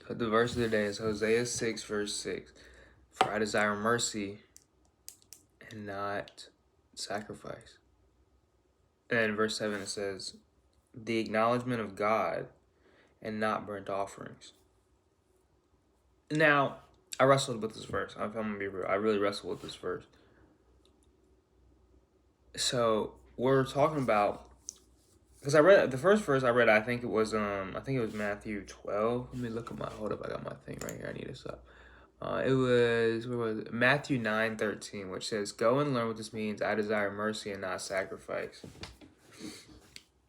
The verse of the day is Hosea 6, verse 6. For I desire mercy and not sacrifice. And in verse 7 it says, the acknowledgement of God and not burnt offerings. Now, I wrestled with this verse. I'm going to be real. I really wrestled with this verse. So, we're talking about, because I read the first verse I read, I think it was Matthew 12. Let me look at hold up, I got my thing right here. I need this up. It was, where was it? Matthew 9:13, which says, go and learn what this means. I desire mercy and not sacrifice.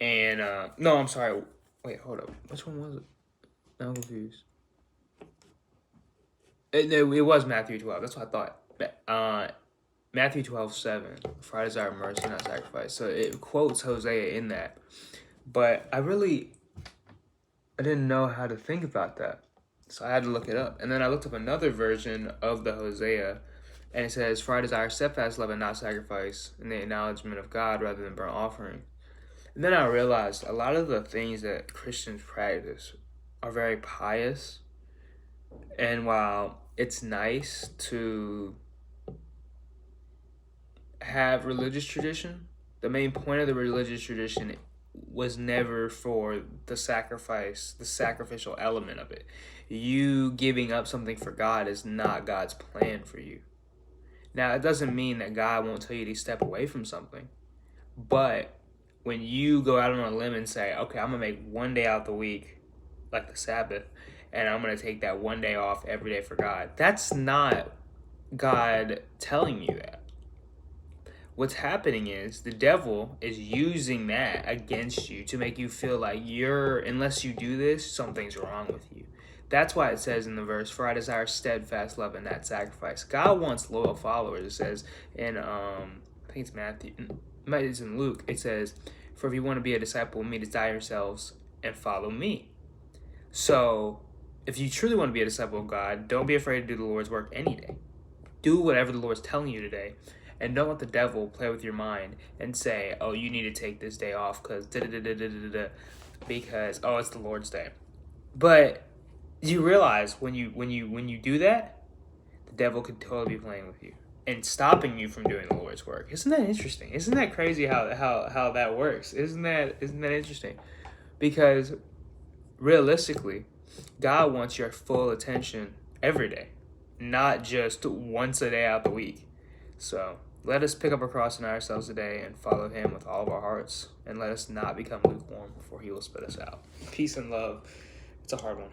And, no, I'm sorry. Wait, hold up. Which one was it? I'm confused. It was Matthew 12. That's what I thought. Matthew 12:7. For I desire mercy, not sacrifice. So it quotes Hosea in that. But I didn't know how to think about that. So I had to look it up. And then I looked up another version of the Hosea. And it says, for I desire steadfast love and not sacrifice, and the acknowledgement of God rather than burnt offering. And then I realized a lot of the things that Christians practice are very pious. And while it's nice to have religious tradition, the main point of the religious tradition was never for the sacrificial element of it. You giving up something for God is not God's plan for you. Now, it doesn't mean that God won't tell you to step away from something. But when you go out on a limb and say, okay, I'm going to make one day out the week, like the Sabbath, and I'm going to take that one day off every day for God, that's not God telling you that. What's happening is the devil is using that against you to make you feel like unless you do this, something's wrong with you. That's why it says in the verse, for I desire steadfast love and not sacrifice. God wants loyal followers. It says in, I think it's Matthew, it's in Luke, it says, for if you want to be a disciple of me, desire yourselves and follow me. So if you truly want to be a disciple of God, don't be afraid to do the Lord's work any day. Do whatever the Lord's telling you today. And don't let the devil play with your mind and say, oh, you need to take this day off because, because, oh, it's the Lord's day. But you realize when you do that, the devil could totally be playing with you and stopping you from doing the Lord's work. Isn't that interesting? Isn't that crazy how that works? Isn't that interesting? Because realistically, God wants your full attention every day, not just once a day out the week. So let us pick up a cross in ourselves today and follow him with all of our hearts, and let us not become lukewarm before he will spit us out. Peace and love. It's a hard one.